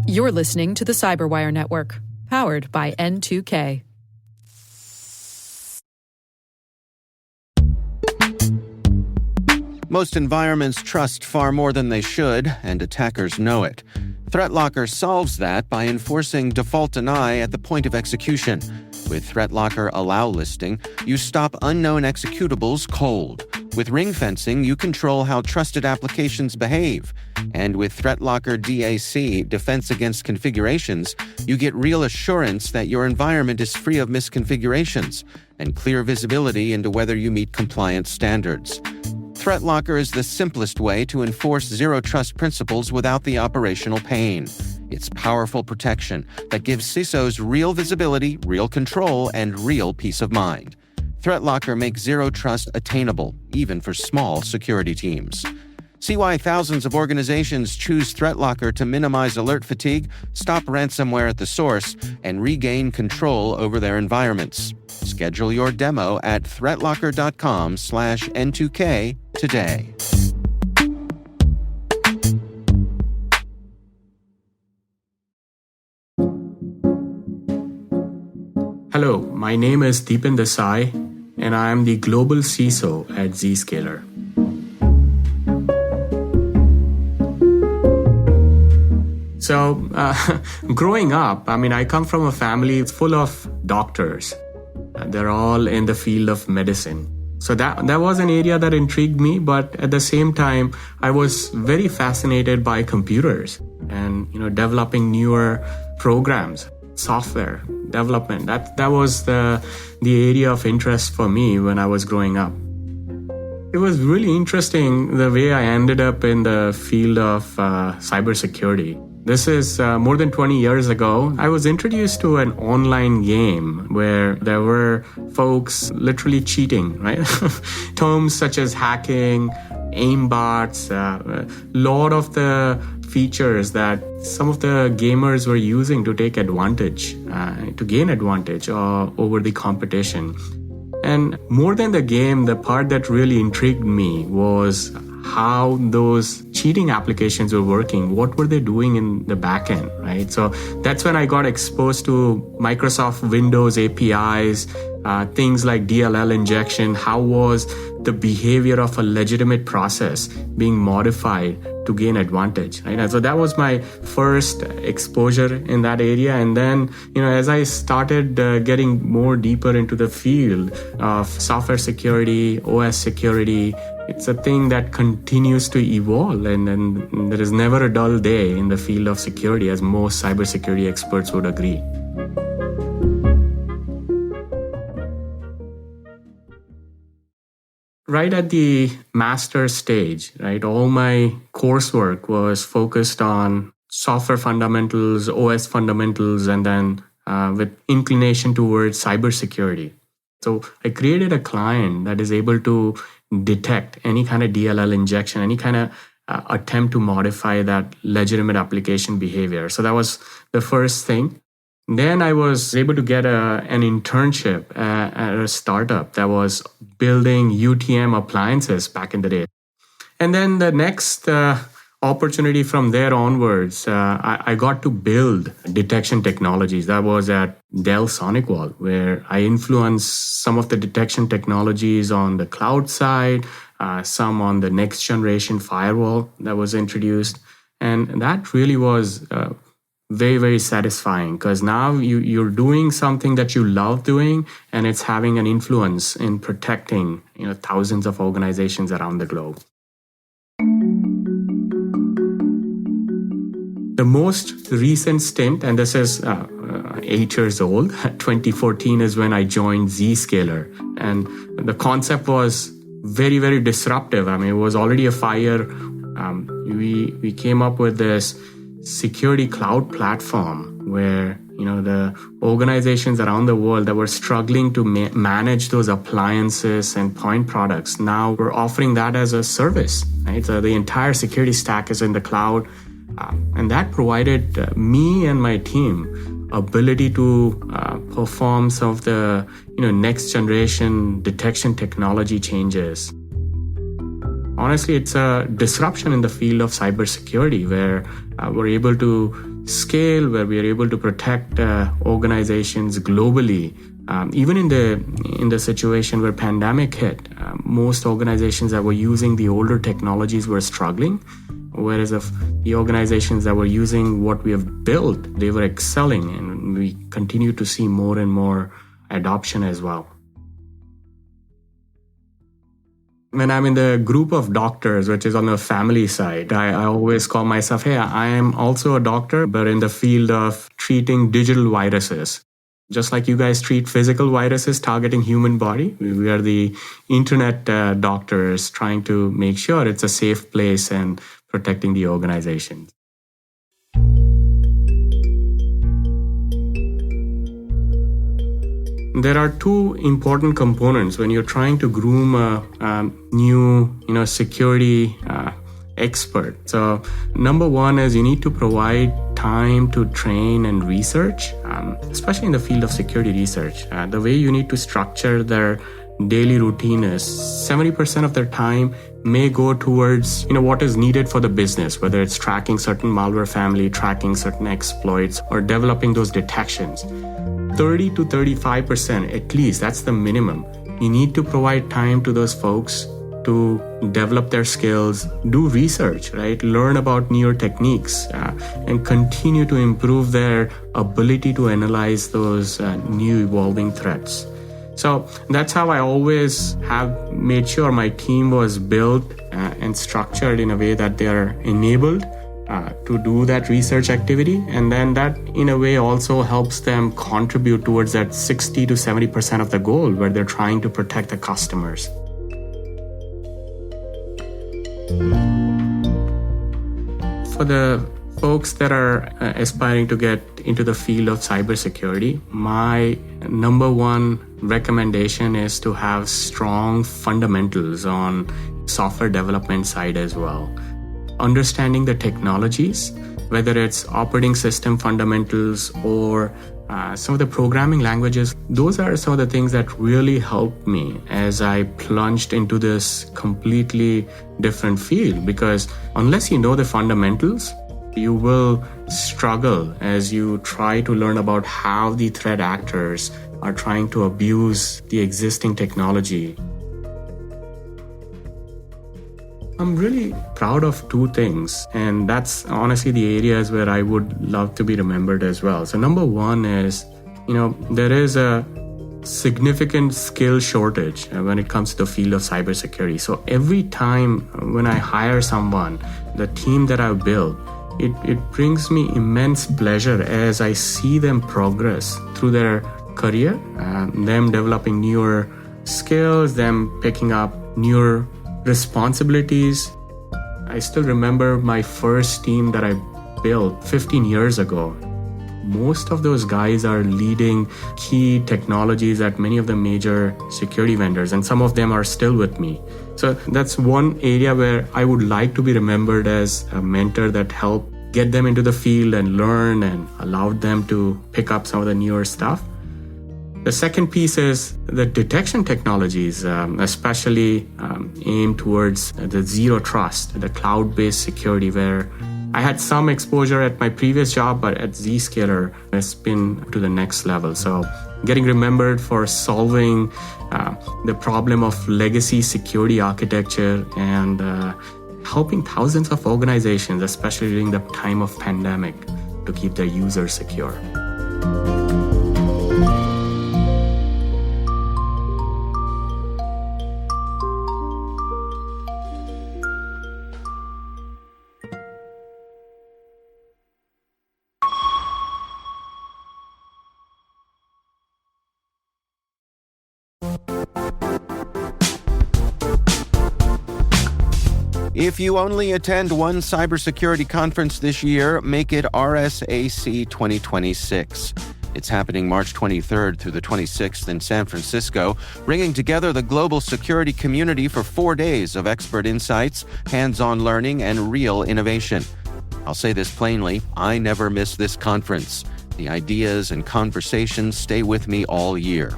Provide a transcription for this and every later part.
You're listening to the Cyberwire Network, powered by N2K. Most environments trust far more than they should, and attackers know it. ThreatLocker solves that by enforcing default deny at the point of execution. With ThreatLocker Allow listing, you stop unknown executables cold. With ring fencing, you control how trusted applications behave. And with ThreatLocker DAC, Defense Against Configurations, you get real assurance that your environment is free of misconfigurations and clear visibility into whether you meet compliance standards. ThreatLocker is the simplest way to enforce zero-trust principles without the operational pain. It's powerful protection that gives CISOs real visibility, real control, and real peace of mind. ThreatLocker makes zero-trust attainable, even for small security teams. See why thousands of organizations choose ThreatLocker to minimize alert fatigue, stop ransomware at the source, and regain control over their environments. Schedule your demo at threatlocker.com/N2K today. Hello, my name is Deepen Desai, and I am the Global CISO at Zscaler. So, growing up, I come from a family full of doctors. They're all in the field of medicine. So that was an area that intrigued me, but at the same time, I was very fascinated by computers and, developing newer programs, software development. That was the area of interest for me when I was growing up. It was really interesting the way I ended up in the field of cybersecurity. This is more than 20 years ago. I was introduced to an online game where there were folks literally cheating, right? Terms such as hacking, aimbots, a lot of the features that some of the gamers were using to take advantage, to gain advantage over the competition. And more than the game, the part that really intrigued me was how those cheating applications were working. What were they doing in the back end, right? So that's when I got exposed to Microsoft Windows APIs, things like DLL injection. How was the behavior of a legitimate process being modified to gain advantage, right? And so that was my first exposure in that area. And then, as I started getting more deeper into the field of software security, OS security, it's a thing that continues to evolve, and there is never a dull day in the field of security, as most cybersecurity experts would agree. Right at the master stage, right, all my coursework was focused on software fundamentals, OS fundamentals, and then with inclination towards cybersecurity. So I created a client that is able to detect any kind of DLL injection, any kind of attempt to modify that legitimate application behavior. So that was the first thing. Then I was able to get an internship at a startup that was building UTM appliances back in the day. And then the next opportunity from there onwards, I got to build detection technologies. That was at Dell SonicWall, where I influenced some of the detection technologies on the cloud side, some on the next generation firewall that was introduced. And that really was very, very satisfying, because now you're doing something that you love doing, and it's having an influence in protecting thousands of organizations around the globe. The most recent stint, and this is 8 years old, 2014 is when I joined Zscaler. And the concept was very, very disruptive. It was already a 5-year. We came up with this security cloud platform where, the organizations around the world that were struggling to manage those appliances and point products, now we're offering that as a service, right? So the entire security stack is in the cloud. And that provided me and my team ability to perform some of the next generation detection technology changes. honestly, it's a disruption in the field of cybersecurity where we're able to scale, where we are able to protect organizations globally. Even in the situation where pandemic hit, most organizations that were using the older technologies were struggling, whereas of the organizations that were using what we have built, they were excelling, and we continue to see more and more adoption as well. When I'm in the group of doctors, which is on the family side, I always call myself, hey, I am also a doctor, but in the field of treating digital viruses. Just like you guys treat physical viruses targeting human body, we are the internet doctors trying to make sure it's a safe place and protecting the organization. There are two important components when you're trying to groom a new, security expert. So number one is you need to provide time to train and research, especially in the field of security research. The way you need to structure their daily routine is 70% of their time may go towards what is needed for the business, whether it's tracking certain malware family, tracking certain exploits, or developing those detections. 30 to 35%, at least, that's the minimum. You need to provide time to those folks to develop their skills, do research, right? Learn about newer techniques, and continue to improve their ability to analyze those new evolving threats. So that's how I always have made sure my team was built and structured in a way that they are enabled to do that research activity. And then that in a way also helps them contribute towards that 60 to 70% of the goal where they're trying to protect the customers. For the folks that are aspiring to get into the field of cybersecurity, my number one recommendation is to have strong fundamentals on software development side as well. Understanding the technologies, whether it's operating system fundamentals or some of the programming languages, those are some of the things that really helped me as I plunged into this completely different field. Because unless you know the fundamentals, you will struggle as you try to learn about how the threat actors are trying to abuse the existing technology. I'm really proud of two things, and that's honestly the areas where I would love to be remembered as well. So number one is, there is a significant skill shortage when it comes to the field of cybersecurity. So every time when I hire someone, the team that I've built, it brings me immense pleasure as I see them progress through their career, them developing newer skills, them picking up newer responsibilities. I still remember my first team that I built 15 years ago. Most of those guys are leading key technologies at many of the major security vendors, and some of them are still with me. So that's one area where I would like to be remembered as a mentor that helped get them into the field and learn and allowed them to pick up some of the newer stuff. The second piece is the detection technologies, especially aimed towards the zero trust, the cloud-based security, where I had some exposure at my previous job, but at Zscaler, it's been to the next level. So getting remembered for solving the problem of legacy security architecture and helping thousands of organizations, especially during the time of pandemic, to keep their users secure. If you only attend one cybersecurity conference this year, make it RSAC 2026. It's happening March 23rd through the 26th in San Francisco, bringing together the global security community for 4 days of expert insights, hands-on learning, and real innovation. I'll say this plainly, I never miss this conference. The ideas and conversations stay with me all year.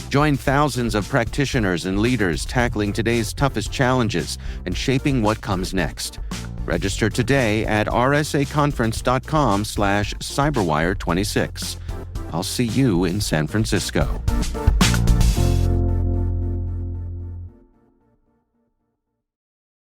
Join thousands of practitioners and leaders tackling today's toughest challenges and shaping what comes next. Register today at rsaconference.com/cyberwire26. I'll see you in San Francisco.